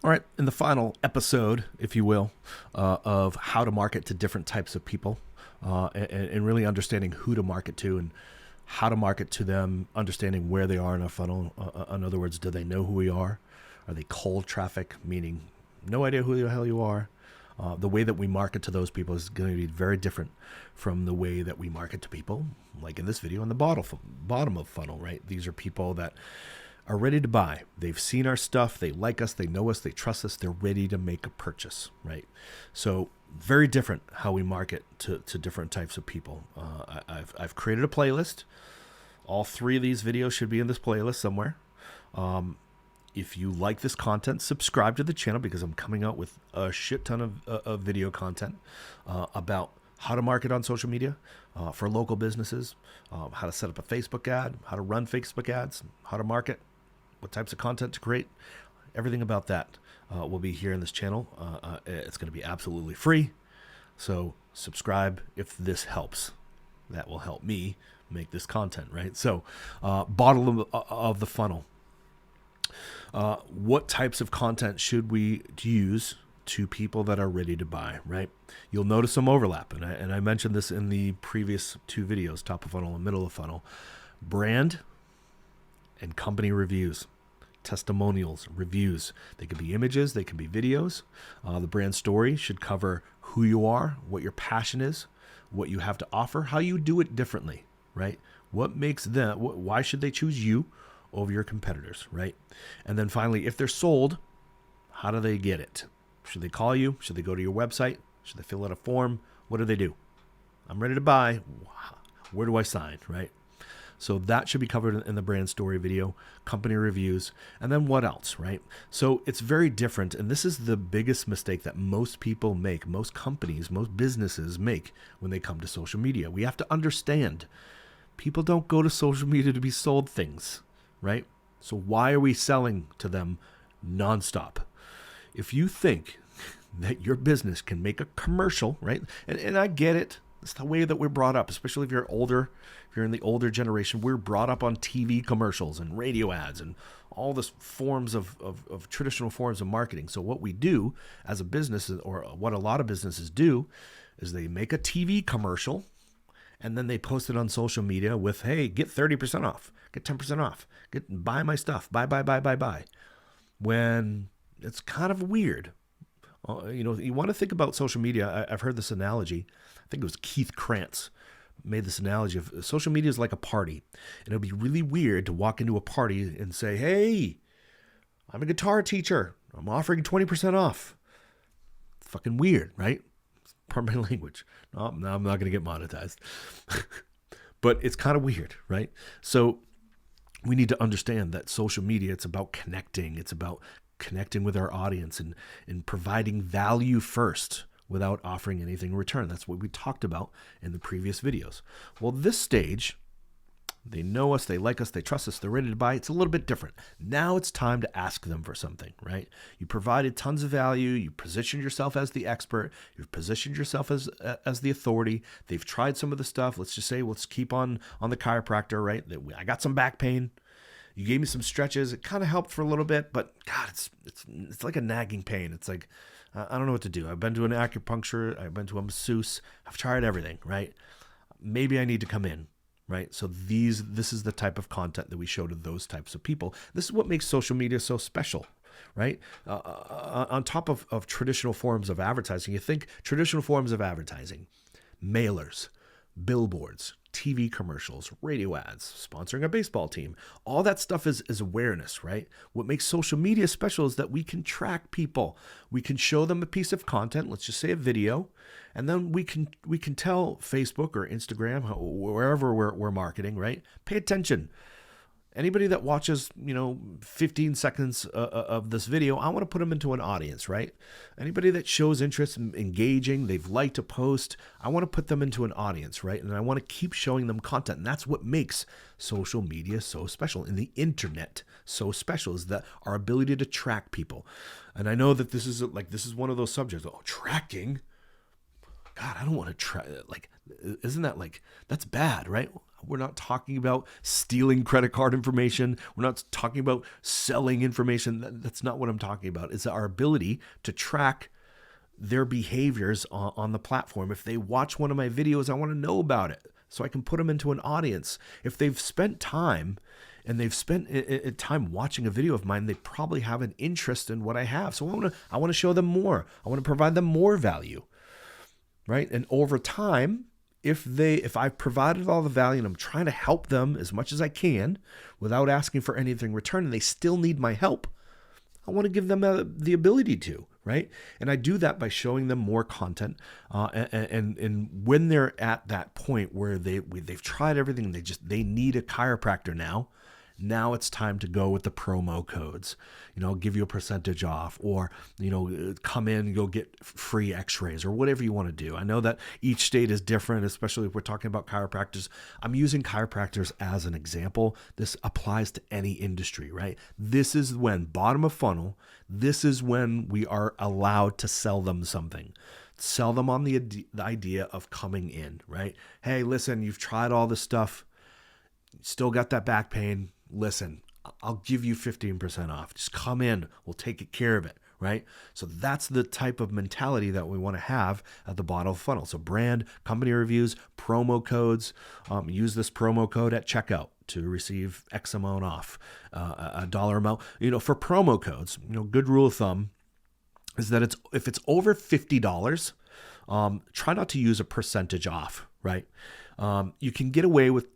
All right, in the final episode, if you will, of how to market to different types of people, and really understanding who to market to and how to market to them, understanding where they are in a funnel. In other words, do they know who we are? Are they cold traffic, meaning no idea who the hell you are? The way that we market to those people is going to be very different from the way that we market to people, like in this video, on the bottom of funnel, right? These are people that are ready to buy. They've seen our stuff. They like us. They know us. They trust us. They're ready to make a purchase, right? So very different how we market to different types of people. I've created a playlist. All three of these videos should be in this playlist somewhere. If you like this content, subscribe to the channel because I'm coming out with a shit ton of video content about how to market on social media for local businesses, how to set up a Facebook ad, how to run Facebook ads, how to market, what types of content to create. Everything about that will be here in this channel. It's going to be absolutely free. So subscribe if this helps. That will help me make this content, right? So bottom of the funnel. What types of content should we use to people that are ready to buy, right? You'll notice some overlap. And I mentioned this in the previous two videos, top of funnel and middle of funnel. Brand and company reviews, testimonials, reviews. They could be images, they can be videos. The brand story should cover who you are, what your passion is, what you have to offer, how you do it differently, right? What makes them, why should they choose you over your competitors, right? And then finally, if they're sold, how do they get it? Should they call you? Should they go to your website? Should they fill out a form? What do they do? I'm ready to buy. Where do I sign, right? So that should be covered in the brand story video, company reviews, and then what else, right? So it's very different, and this is the biggest mistake that most people make, most companies, most businesses make when they come to social media. We have to understand people don't go to social media to be sold things, right? So why are we selling to them nonstop? If you think that your business can make a commercial, right? And I get it. It's the way that we're brought up, especially if you're older, if you're in the older generation. We're brought up on TV commercials and radio ads and all this forms of traditional forms of marketing. So what we do as a business, or what a lot of businesses do, is they make a TV commercial and then they post it on social media with, hey, get 30% off, get 10% off, buy my stuff, buy. When it's kind of weird. You want to think about social media. I've heard this analogy. I think it was Keith Krantz made this analogy of social media is like a party. And it'll be really weird to walk into a party and say, hey, I'm a guitar teacher. I'm offering 20% off. It's fucking weird, right? Pardon my language. No, I'm not going to get monetized. But it's kind of weird, right? So we need to understand that social media, it's about connecting. It's about connecting with our audience and providing value first without offering anything in return. That's what we talked about in the previous videos. Well, this stage, they know us, they like us, they trust us, they're ready to buy. It's a little bit different. Now it's time to ask them for something, right? You provided tons of value. You positioned yourself as the expert. You've positioned yourself as the authority. They've tried some of the stuff. Let's just say, let's keep on the chiropractor, right? I got some back pain. You gave me some stretches. It kind of helped for a little bit, but God, it's like a nagging pain. It's like, I don't know what to do. I've been to an acupuncture. I've been to a masseuse. I've tried everything, right? Maybe I need to come in, right? So this is the type of content that we show to those types of people. This is what makes social media so special, right? On top of traditional forms of advertising, you think traditional forms of advertising, mailers, billboards, TV commercials, radio ads, sponsoring a baseball team. All that stuff is awareness, right? What makes social media special is that we can track people. We can show them a piece of content, let's just say a video, and then we can tell Facebook or Instagram, wherever we're marketing, right? Pay attention. Anybody that watches, 15 seconds of this video, I want to put them into an audience, right? Anybody that shows interest in engaging, they've liked a post, I want to put them into an audience, right? And I want to keep showing them content. And that's what makes social media so special and the internet so special, is that our ability to track people. And I know that this is one of those subjects. Oh, tracking? God, I don't want to try. Like, isn't that like, that's bad, right? We're not talking about stealing credit card information. We're not talking about selling information. That's not what I'm talking about. It's our ability to track their behaviors on the platform. If they watch one of my videos, I want to know about it so I can put them into an audience. If they've spent time and they've spent time watching a video of mine, they probably have an interest in what I have. So I want to show them more. I want to provide them more value, right? And over time, if I've provided all the value and I'm trying to help them as much as I can without asking for anything in return, and they still need my help, I want to give them the ability to, right? And I do that by showing them more content. And when they're at that point where they've tried everything, they need a chiropractor now. Now it's time to go with the promo codes. I'll give you a percentage off, or, come in and go get free x-rays, or whatever you want to do. I know that each state is different, especially if we're talking about chiropractors. I'm using chiropractors as an example. This applies to any industry, right? This is when, bottom of funnel, this is when we are allowed to sell them something. Sell them on the idea of coming in, right? Hey, listen, you've tried all this stuff, still got that back pain. Listen, I'll give you 15% off. Just come in. We'll take care of it, right? So that's the type of mentality that we want to have at the bottom of the funnel. So brand, company reviews, promo codes. Use this promo code at checkout to receive X amount off, a dollar amount. For promo codes, good rule of thumb is that if it's over $50, try not to use a percentage off, right? You can get away with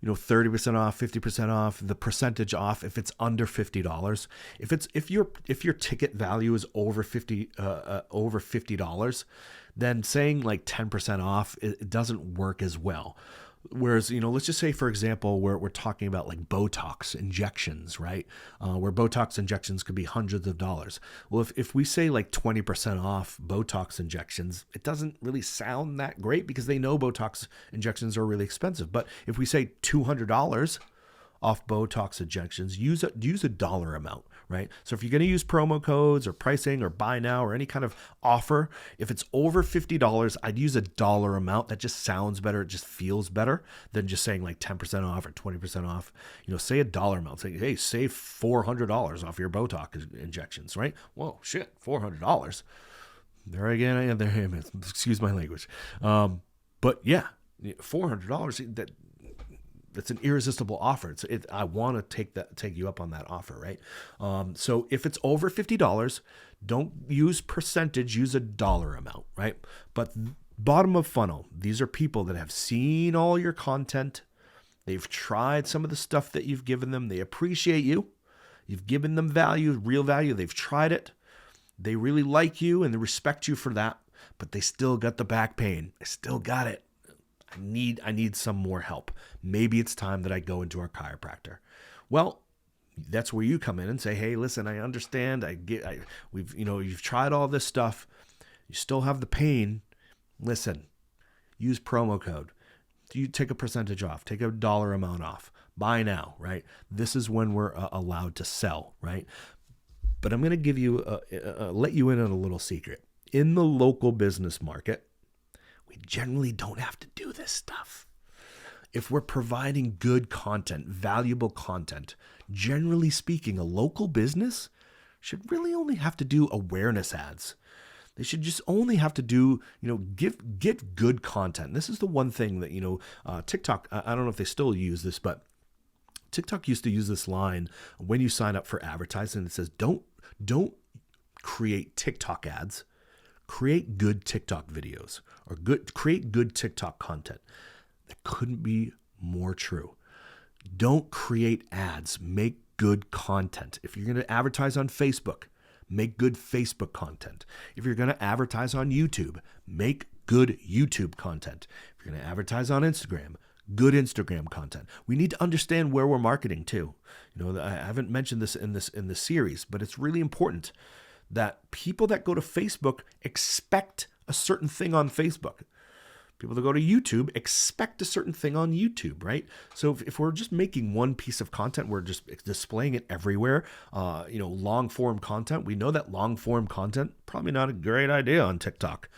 30% off, 50% off, the percentage off if it's under $50. If your ticket value is over $50, then saying like 10% off, it doesn't work as well. Whereas, let's just say, for example, we're talking about like Botox injections, right? Where Botox injections could be hundreds of dollars. Well, if we say like 20% off Botox injections, it doesn't really sound that great because they know Botox injections are really expensive. But if we say $200 off Botox injections, use a dollar amount, right? So if you're going to use promo codes or pricing or buy now or any kind of offer, if it's over $50, I'd use a dollar amount. That just sounds better. It just feels better than just saying like 10% off or 20% off. Say a dollar amount. Say, hey, save $400 off your Botox injections, right? Whoa, shit, $400. There again, excuse my language. But yeah, $400, that's an irresistible offer. I want to take you up on that offer, right? So if it's over $50, don't use percentage, use a dollar amount, right? But bottom of funnel, these are people that have seen all your content. They've tried some of the stuff that you've given them. They appreciate you. You've given them value, real value. They've tried it. They really like you and they respect you for that, but they still got the back pain. They still got it. I need some more help. Maybe it's time that I go into our chiropractor. Well, that's where you come in and say, hey, listen, I understand. You've tried all this stuff. You still have the pain. Listen, use promo code. You take a percentage off, take a dollar amount off. Buy now, right? This is when we're allowed to sell, right? But I'm going to give you, let you in on a little secret. In the local business market, we generally don't have to do this stuff. If we're providing good content, valuable content, generally speaking, a local business should really only have to do awareness ads. They should just only have to do, get good content. This is the one thing that, TikTok, I don't know if they still use this, but TikTok used to use this line when you sign up for advertising. It says, don't create TikTok ads. Create good TikTok videos or create good TikTok content. That couldn't be more true. Don't create ads. Make good content. If you're going to advertise on Facebook, make good Facebook content. If you're going to advertise on YouTube, make good YouTube content. If you're going to advertise on Instagram, good Instagram content. We need to understand where we're marketing too. I haven't mentioned this in this series, but it's really important that people that go to Facebook expect a certain thing on Facebook. People that go to YouTube expect a certain thing on YouTube, right? So if we're just making one piece of content, we're just displaying it everywhere, long form content. We know that long form content, probably not a great idea on TikTok.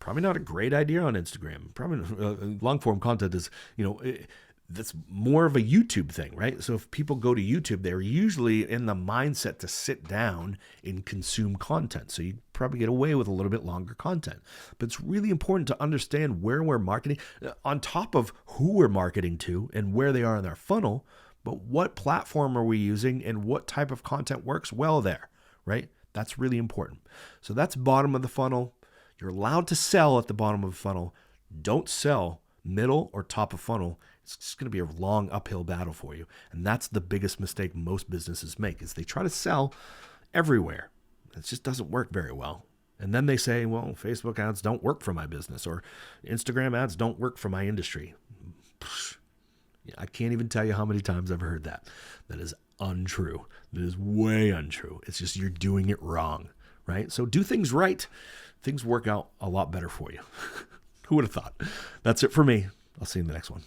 Probably not a great idea on Instagram. Probably long form content is, that's more of a YouTube thing, right? So if people go to YouTube, they're usually in the mindset to sit down and consume content. So you probably get away with a little bit longer content. But it's really important to understand where we're marketing, on top of who we're marketing to and where they are in their funnel, but what platform are we using and what type of content works well there, right? That's really important. So that's bottom of the funnel. You're allowed to sell at the bottom of the funnel. Don't sell middle or top of funnel. It's just going to be a long uphill battle for you. And that's the biggest mistake most businesses make, is they try to sell everywhere. It just doesn't work very well. And then they say, well, Facebook ads don't work for my business, or Instagram ads don't work for my industry. I can't even tell you how many times I've heard that. That is untrue. That is way untrue. It's just you're doing it wrong, right? So do things right. Things work out a lot better for you. Who would have thought? That's it for me. I'll see you in the next one.